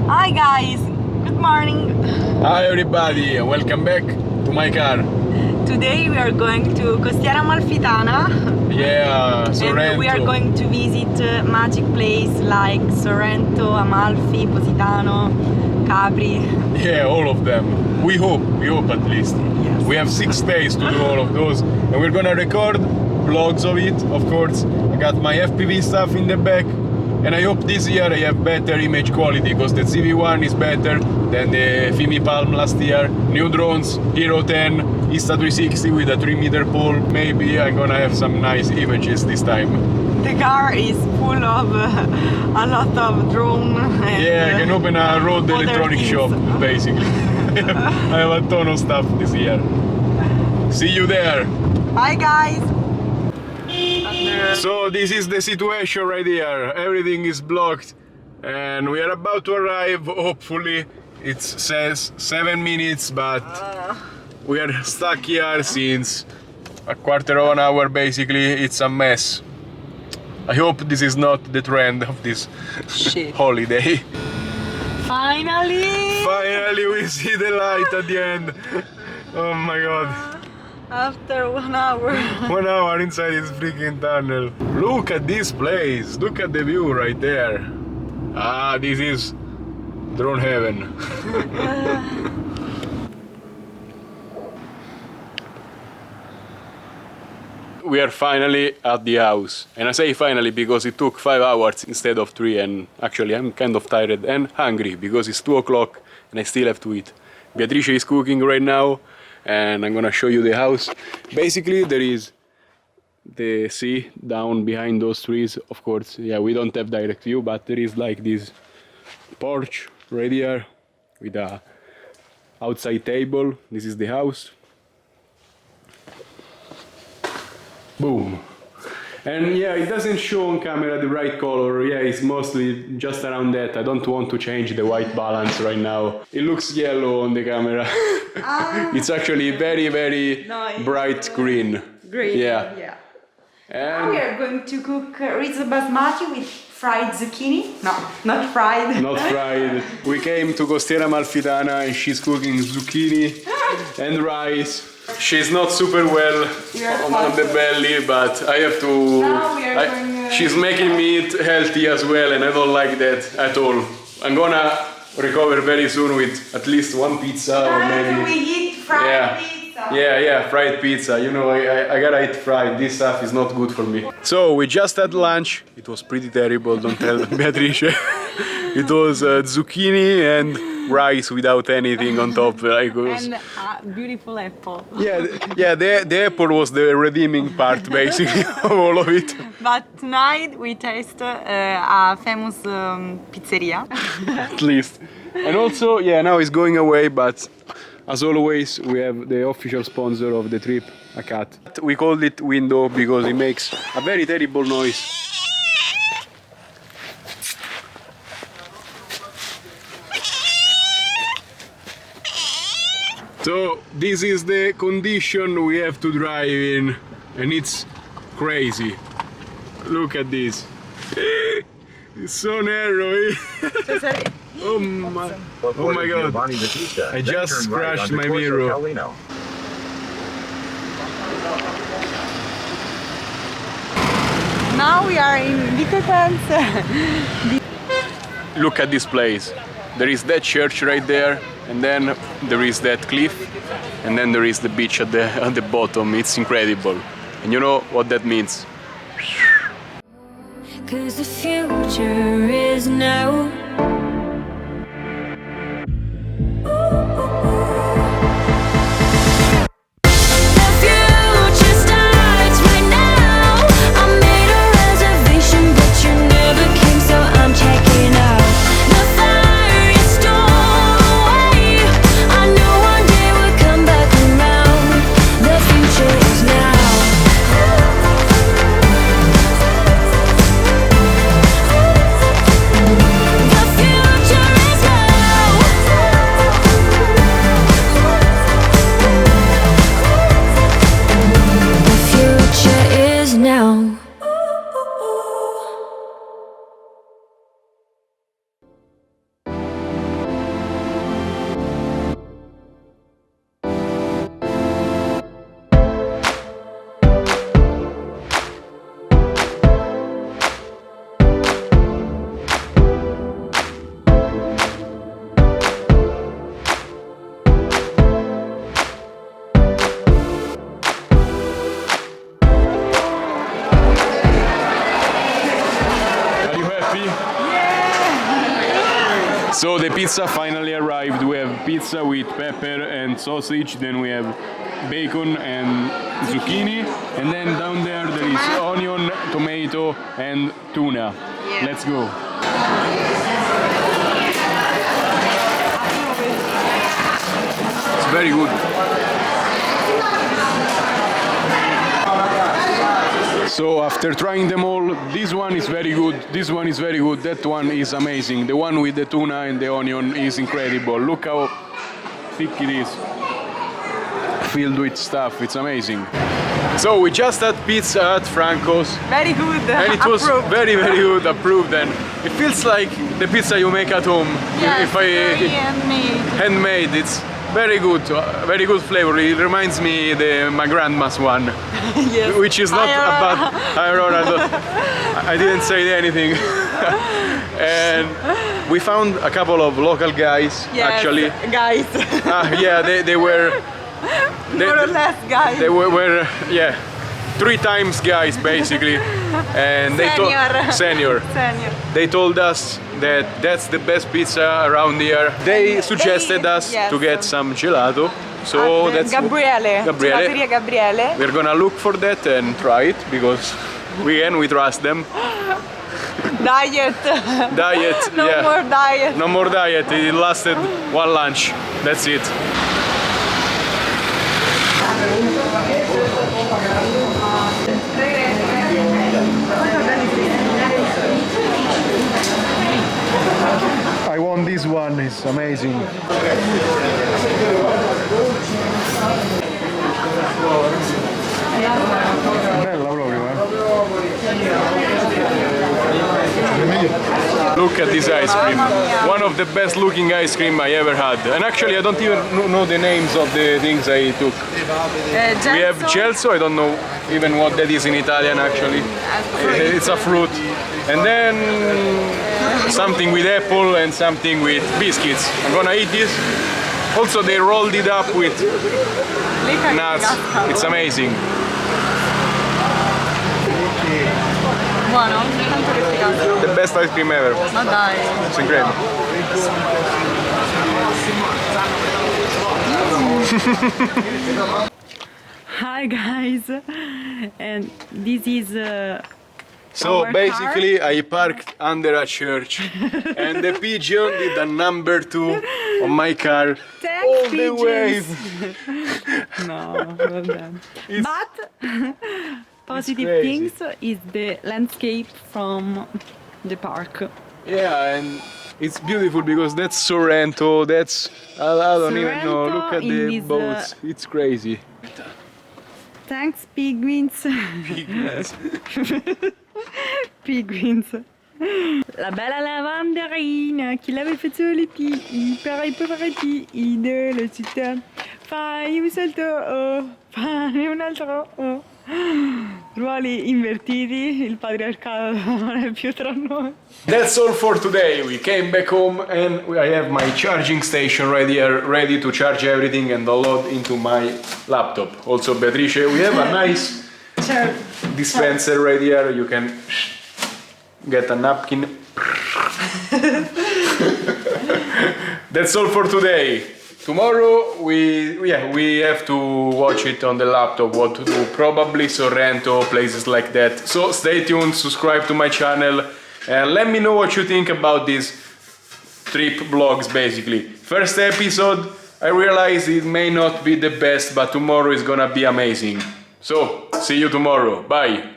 Hi guys, good morning. Hi everybody, welcome back to my car. Today we are going to Costiera Amalfitana. Yeah, Sorrento. And we are going to visit magic places like Sorrento, Amalfi, Positano, Capri. Yeah, all of them. We hope at least. Yes. We have 6 days to do all of those and we're gonna record vlogs of it, of course. I got my FPV stuff in the back and I hope this year I have better image quality because the CV1 is better than the Fimi Palm last year. New drones, Hero 10, Insta360 with a 3-meter pole. Maybe I'm gonna have some nice images this time. The car is full of a lot of drone and yeah, I can open a road electronic things. shop basically. I have a ton of stuff this year. See you there! Bye guys! So this is the situation right here. Everything is blocked and we are about to arrive. Hopefully it says 7 minutes, but we are stuck here since a quarter of an hour basically. It's a mess. I hope this is not the trend of this holiday. Finally! Finally we see the light at the end. Oh my god. After 1 hour. 1 hour inside this freaking tunnel. Look at this place. Look at the view right there. Ah, this is drone heaven. We are finally at the house. And I say finally because it took 5 hours instead of 3 and actually I'm kind of tired and hungry because it's 2 o'clock and I still have to eat. Beatrice is cooking right now and I'm gonna show you the house. Basically there is the sea down behind those trees, of course. Yeah, we don't have direct view, but there is like this porch right here with a outside table. This is the house. Boom. And yeah, it doesn't show on camera the right color. Yeah, it's mostly just around that. I don't want to change the white balance right now. It looks yellow on the camera. It's actually very, very bright green. Green, yeah. Now And we are going to cook Rimzler basmati with fried zucchini. No, not fried. not fried. We came to Costiera Amalfitana and she's cooking zucchini and rice. She's not super well on the belly, but I have to... she's making me eat healthy as well and I don't like that at all. I'm gonna recover very soon with at least 1 pizza or maybe... We eat fried pizza. Yeah, fried pizza. You know, I gotta eat fried. This stuff is not good for me. So we just had lunch. It was pretty terrible, don't tell Beatrice. It was zucchini and rice without anything on top. Like And a beautiful apple. yeah, the apple was the redeeming part basically of all of it. But tonight we taste a famous pizzeria. At least. And also, yeah, now it's going away, but as always, we have the official sponsor of the trip, a cat. We called it Window because it makes a very terrible noise. So this is the condition we have to drive in and it's crazy. Look at this. It's so narrow. Oh my god. I just scratched my mirror. Now we are in Vico Equense. Look at this place. There is that church right there, and then there is that cliff, and then there is the beach at the bottom. It's incredible. And you know what that means? 'Cause the future is now. The future So the pizza finally arrived. We have pizza with pepper and sausage, then we have bacon and zucchini, and then down there is onion, tomato and tuna. Yeah. Let's go. It's very good. So after trying them all, this one is very good, this one is very good, that one is amazing. The one with the tuna and the onion is incredible. Look how thick it is, filled with stuff, it's amazing. So we just had pizza at Franco's. Very good. And it was approved. very good, approved, and it feels like the pizza you make at home. Yes, very handmade. Handmade, it's very good flavor. It reminds me my grandma's one. Yes. Which is not about Aurora. I didn't say anything. And we found a couple of local guys, Yes, actually. guys. Yeah, they were More or less guys. They were 3 times guys basically. And they told senior. They told us that that's the best pizza around here. They suggested us to get some gelato. So that's Gabriele. Gelateria Gabriele. We're gonna look for that and try it because we trust them. Diet. Diet. No more diet. No more diet. It lasted one lunch. That's it. I want this one, it's amazing. Bella proprio, Look at this ice cream. One of the best looking ice cream I ever had. And actually I don't even know the names of the things I took. We have gelso, I don't know even what that is in Italian actually. It's a fruit. And then something with apple and something with biscuits. I'm gonna eat this. Also they rolled it up with nuts. It's amazing. Buono? Tanto che ti piace. The best ice cream ever. Ma dai. It's incredible. Hi guys, and this is So our basically car. I parked under a church and the pigeon did a number 2 on my car all the way. No, well done. But positive crazy. things is the landscape from the park. Yeah, and it's beautiful because that's Sorrento, that's I don't even know, look at in the this, boats, it's crazy. Thanks penguins. Penguins. La bella lavanderina qui lava i fagioli per i poveretti della città. Fai un salto, oh, fai un altro, oh. Ruoli invertiti, il patriarcato non è più tra noi. That's all for today. We came back home and I have my charging station right here, ready to charge everything and download into my laptop. Also, Beatrice, we have a nice dispenser right here. You can get a napkin. That's all for today. Tomorrow we have to watch it on the laptop, what to do, probably Sorrento, places like that. So stay tuned, subscribe to my channel and let me know what you think about these trip vlogs basically. First episode, I realize it may not be the best, but tomorrow is gonna be amazing. So, see you tomorrow, bye!